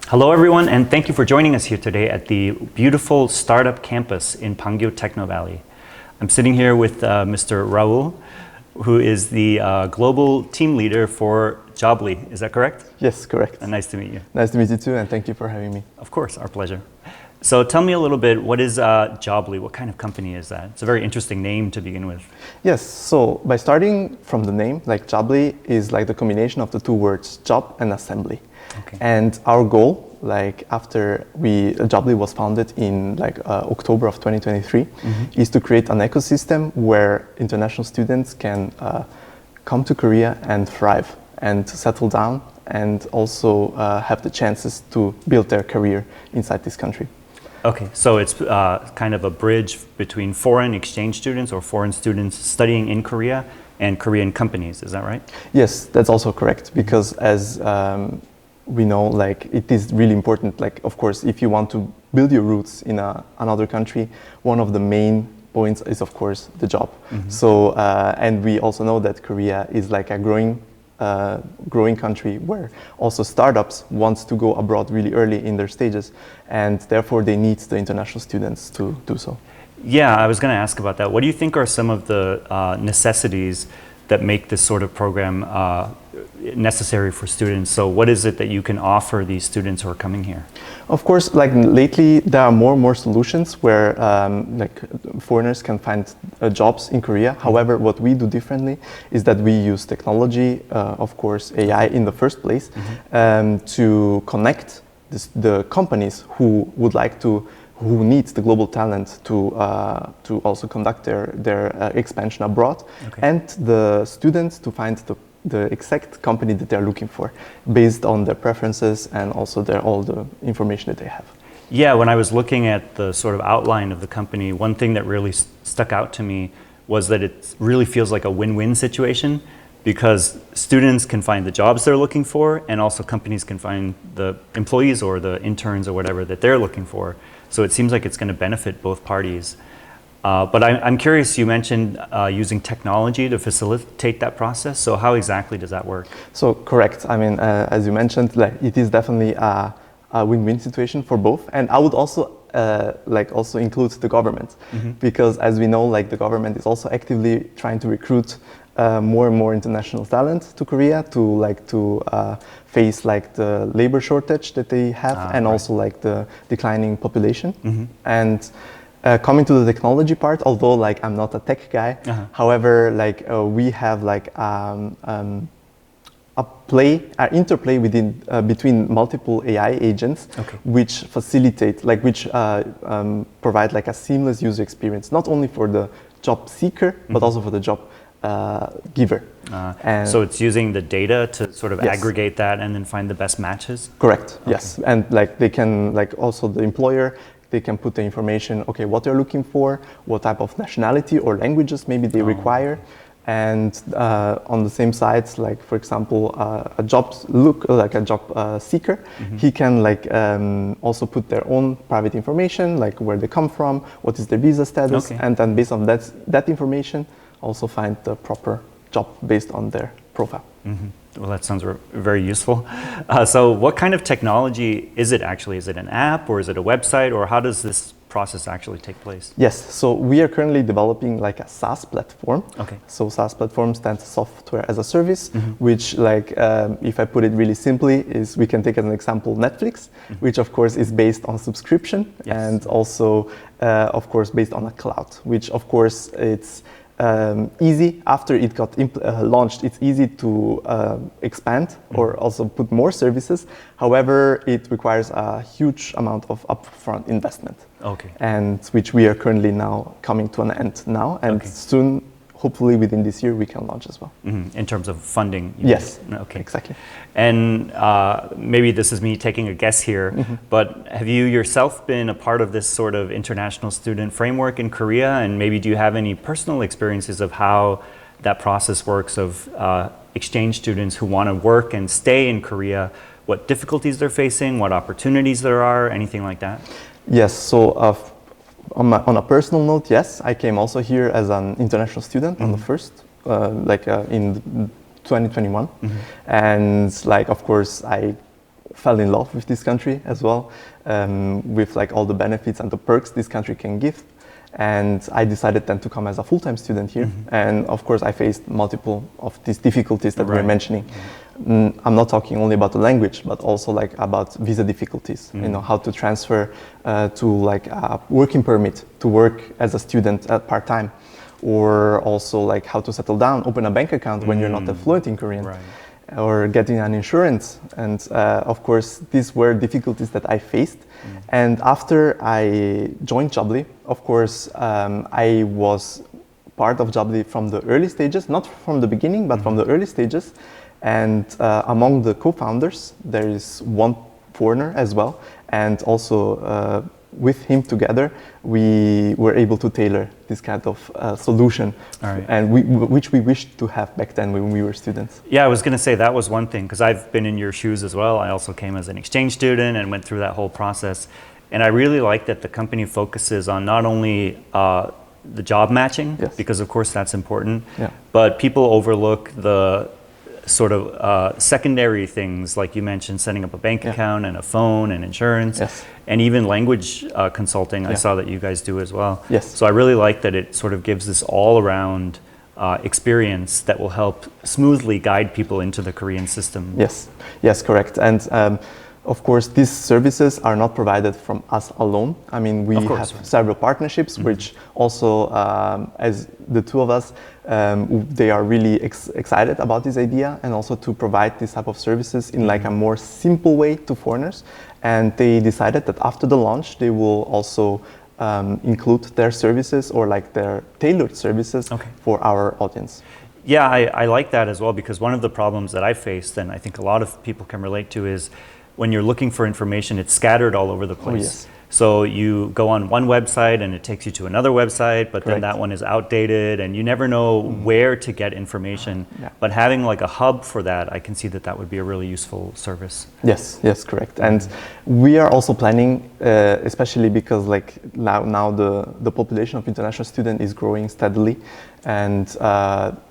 Hello everyone, and thank you for joining us here today at the beautiful startup campus in Pangyo Techno Valley. I'm sitting here with Mr. Raul, who is the global team leader for Jobly. Is that correct? Yes, correct. Nice to meet you. Nice to meet you too, and thank you for having me. Of course, our pleasure. So tell me a little bit, what is Jobly? What kind of company is that? It's a very interesting name to begin with. Yes, so by starting from the name, like Jobly is like the combination of the two words job and assembly. Okay. And our goal, like after Jobly was founded in October of 2023, is to create an ecosystem where international students can come to Korea and thrive and settle down and also have the chances to build their career inside this country. Okay, so it's kind of a bridge between foreign exchange students or foreign students studying in Korea and Korean companies, is that right? Yes, that's also correct, because as we know, like it is really important, like of course, if you want to build your roots in another country, one of the main points is of course the job. So, and we also know that Korea is like a growing country where also startups want to go abroad really early in their stages, and therefore they need the international students to do so. Yeah, I was going to ask about that. What do you think are some of the necessities that make this sort of program necessary for students? So what is it that you can offer these students who are coming here? Of course, like lately there are more and more solutions where like foreigners can find jobs in Korea. However, what we do differently is that we use technology, of course AI in the first place, to connect the companies who would like to, who needs the global talent to also conduct their expansion abroad, and the students to find the exact company that they're looking for based on their preferences and also all the information that they have. Yeah, when I was looking at the sort of outline of the company, one thing that really stuck out to me was that it really feels like a win-win situation, because students can find the jobs they're looking for, and also companies can find the employees or the interns or whatever that they're looking for. So it seems like it's going to benefit both parties. But I'm curious, you mentioned using technology to facilitate that process. So how exactly does that work? So correct. I mean, as you mentioned, like, it is definitely a win-win situation for both. And I would also also include the government, because as we know, like the government is also actively trying to recruit more and more international talent to Korea to face like the labor shortage that they have, and also like the declining population. And coming to the technology part, although like I'm not a tech guy, however, like we have like interplay between multiple AI agents, which facilitate, like which provide like a seamless user experience, not only for the job seeker, but also for the job giver. So it's using the data to sort of aggregate that and then find the best matches? Correct, yes. And like they can, like also the employer, they can put the information, what they're looking for, what type of nationality or languages maybe they require. And on the same sides, like for example, a job seeker, he can like also put their own private information, like where they come from, what is their visa status, and then based on that information, also find the proper job based on their profile. Well, that sounds very useful. So what kind of technology is it actually? Is it an app, or is it a website, or how does this process actually take place? Yes, so we are currently developing like a SaaS platform. So SaaS platform stands for software as a service, which like, if I put it really simply, is we can take as an example Netflix, which of course is based on subscription, and also of course based on a cloud, which of course it's easy after it got launched. It's easy to expand or also put more services. However, it requires a huge amount of upfront investment, and which we are currently now coming to an end now, and soon, hopefully within this year, we can launch as well. In terms of funding? Yes, exactly. And maybe this is me taking a guess here, but have you yourself been a part of this sort of international student framework in Korea? And maybe do you have any personal experiences of how that process works of exchange students who want to work and stay in Korea, what difficulties they're facing, what opportunities there are, anything like that? Yes, so on a personal note, yes, I came also here as an international student on the first, in 2021, and like of course I fell in love with this country as well, with like all the benefits and the perks this country can give. And I decided then to come as a full-time student here. And of course, I faced multiple of these difficulties that we're mentioning. I'm not talking only about the language, but also like about visa difficulties. You know, how to transfer to like a working permit to work as a student at part-time, or also like how to settle down, open a bank account when you're not fluent in Korean. Or getting an insurance. And of course, these were difficulties that I faced. And after I joined Jobly, of course, I was part of Jobly from the early stages, not from the beginning, but from the early stages. And among the co-founders, there is one foreigner as well. And also with him together, we were able to tailor this kind of solution, and which we wished to have back then when we were students. Yeah, I was going to say that was one thing, because I've been in your shoes as well. I also came as an exchange student and went through that whole process. And I really like that the company focuses on not only the job matching, because of course that's important, but people overlook the sort of secondary things, like you mentioned, setting up a bank account and a phone and insurance, and even language consulting. I saw that you guys do as well. So I really like that it sort of gives this all-around experience that will help smoothly guide people into the Korean system. Yes, correct. And of course, these services are not provided from us alone. I mean, we have several partnerships, which also, as the two of us, they are really excited about this idea, and also to provide this type of services in like a more simple way to foreigners. And they decided that after the launch, they will also include their services, or like their tailored services for our audience. Yeah, I like that as well, because one of the problems that I faced, and I think a lot of people can relate to, is when you're looking for information, it's scattered all over the place. So you go on one website and it takes you to another website, but then that one is outdated and you never know where to get information. But having like a hub for that, I can see that that would be a really useful service. Yes, correct. And we are also planning, especially because like now the population of international students is growing steadily, and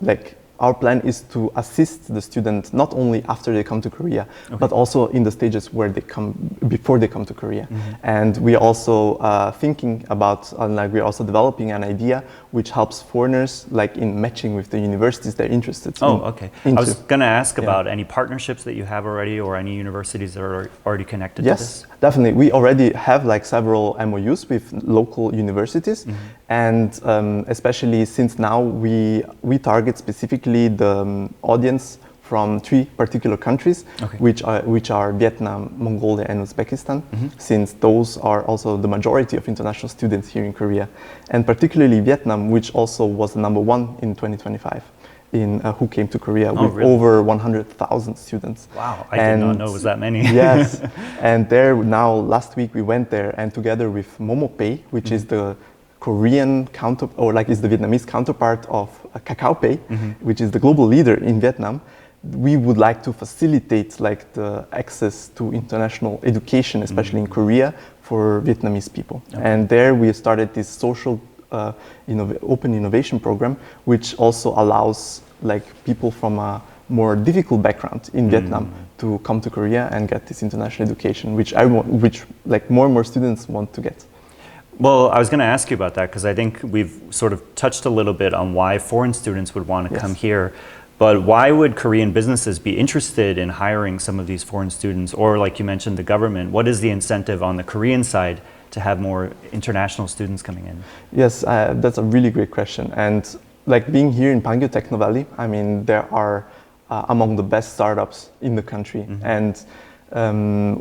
like our plan is to assist the student not only after they come to Korea, but also in the stages where they come, before they come to Korea. And we are also thinking about, like we're also developing an idea which helps foreigners like in matching with the universities they're interested in. I was going to ask about any partnerships that you have already, or any universities that are already connected to this? Yes, definitely. We already have like several MOUs with local universities. And especially since now we target specifically the audience from 3 particular countries, which are Vietnam, Mongolia, and Uzbekistan, since those are also the majority of international students here in Korea, and particularly Vietnam, which also was the #1 in 2025 in who came to Korea with over 100,000 students. Wow, I did not know it was that many. Yes, and there now last week we went there, and together with MomoPay, which is the Korean or like is the Vietnamese counterpart of KakaoPay, which is the global leader in Vietnam. We would like to facilitate like the access to international education, especially in Korea, for Vietnamese people. And there we started this social open innovation program, which also allows like people from a more difficult background in Vietnam to come to Korea and get this international education, which like more and more students want to get. Well, I was going to ask you about that, because I think we've sort of touched a little bit on why foreign students would want to come here. But why would Korean businesses be interested in hiring some of these foreign students? Or like you mentioned, the government, what is the incentive on the Korean side to have more international students coming in? Yes, that's a really great question. And like being here in Pangyo Techno Valley, I mean, there are among the best startups in the country. And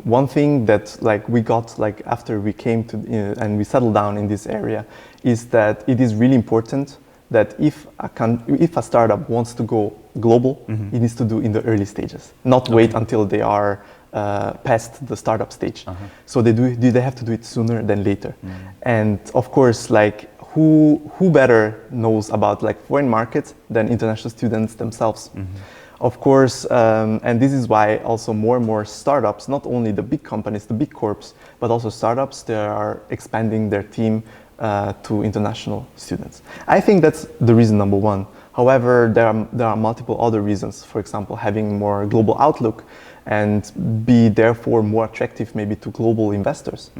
one thing that like we got like after we came to and we settled down in this area is that it is really important that if a startup wants to go global, it needs to do in the early stages, not wait until they are past the startup stage. So they have to do it sooner than later. And of course, like who better knows about like foreign markets than international students themselves? Of course, and this is why also more and more startups, not only the big companies, the big corps, but also startups, they are expanding their team to international students. I think that's the reason #1. However, there are multiple other reasons. For example, having more global outlook and be therefore more attractive maybe to global investors.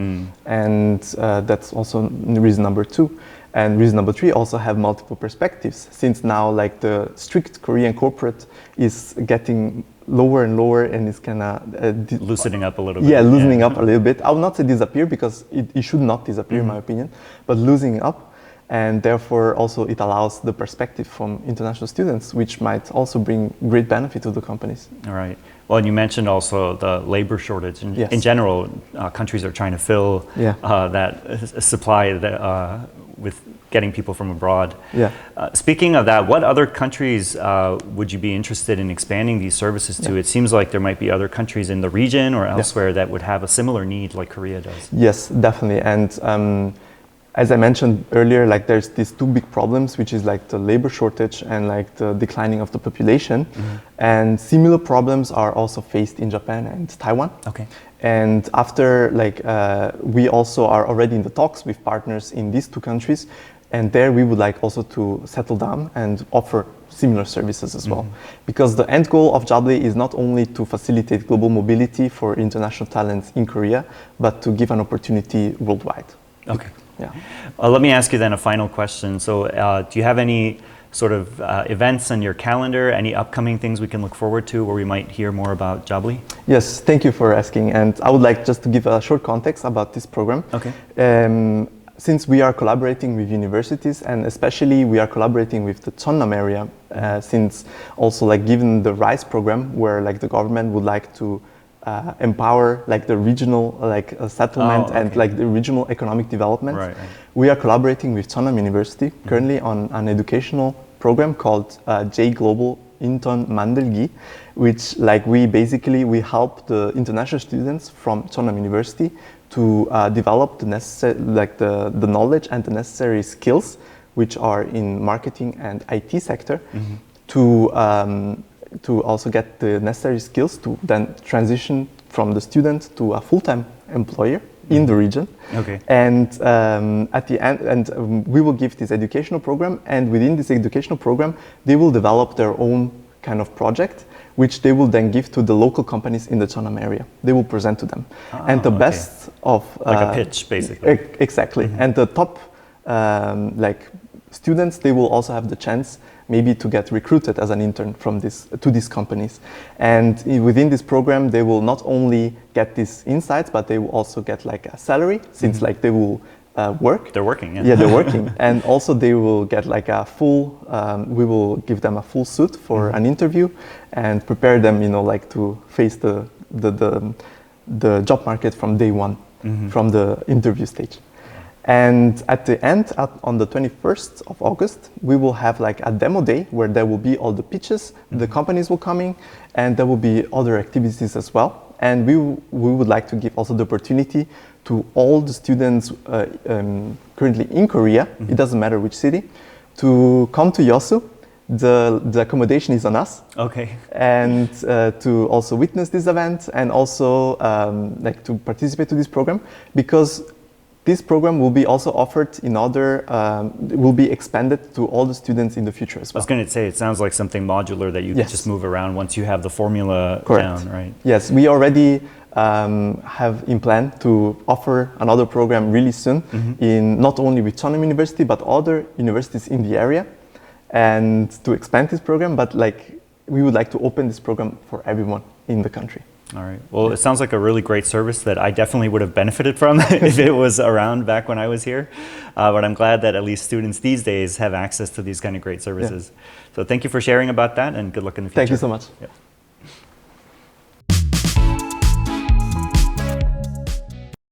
And that's also reason number 2. And reason number 3, also have multiple perspectives, since now like the strict Korean corporate is getting lower and lower and is kind of loosening up a little bit. Yeah, loosening up a little bit. I would not say disappear, because it should not disappear in my opinion, but loosening up. And therefore also it allows the perspective from international students, which might also bring great benefit to the companies. All right. Well, and you mentioned also the labor shortage. In general, countries are trying to fill that supply that, with getting people from abroad. Yeah. Speaking of that, what other countries would you be interested in expanding these services to? It seems like there might be other countries in the region or elsewhere that would have a similar need like Korea does. Yes, definitely. And as I mentioned earlier, like there's these 2 big problems, which is like the labor shortage and like the declining of the population. And similar problems are also faced in Japan and Taiwan. Okay. And after like we also are already in the talks with partners in these 2 countries, and there we would like also to settle down and offer similar services as well. Because the end goal of Jobly is not only to facilitate global mobility for international talents in Korea, but to give an opportunity worldwide. Okay. Yeah. Let me ask you then a final question. So do you have any sort of events on your calendar, any upcoming things we can look forward to where we might hear more about Jobly? Yes, thank you for asking. And I would like just to give a short context about this program. Okay. Since we are collaborating with universities, and especially we are collaborating with the Cheonnam area, since also like given the RISE program, where like the government would like to empower like the regional like settlement and like the regional economic development. Right. We are collaborating with Cheonnam University currently on an educational program called J Global Intern Mandelgi, which like we help the international students from Cheonnam University to develop the necessary like the knowledge and the necessary skills which are in marketing and IT sector to also get the necessary skills to then transition from the student to a full-time employer in the region. Okay. And at the end, we will give this educational program, and within this educational program, they will develop their own kind of project, which they will then give to the local companies in the Cheonnam area. They will present to them. And the best of... like a pitch, basically. Exactly. And the top like students, they will also have the chance maybe to get recruited as an intern from to these companies. And within this program, they will not only get these insights, but they will also get like a salary, since like they will work. They're working, Yeah, they're working. And also they will get like a full, we will give them a full suit for an interview and prepare them, you know, like to face the job market from day one, from the interview stage. And at the end, on the 21st of August, we will have like a demo day where there will be all the pitches, the companies will come in, and there will be other activities as well. And we would like to give also the opportunity to all the students currently in Korea, it doesn't matter which city, to come to Yosu. The accommodation is on us. Okay. And to also witness this event and also like to participate to this program, because this program will be also offered in other, will be expanded to all the students in the future as well. I was going to say, it sounds like something modular that you can just move around once you have the formula down, right? Yes, we already have in plan to offer another program really soon, in not only with Cheonnam University, but other universities in the area, and to expand this program, but like we would like to open this program for everyone in the country. All right. Well, it sounds like a really great service that I definitely would have benefited from if it was around back when I was here. But I'm glad that at least students these days have access to these kind of great services. So thank you for sharing about that, and good luck in the future. Thank you so much. Yep.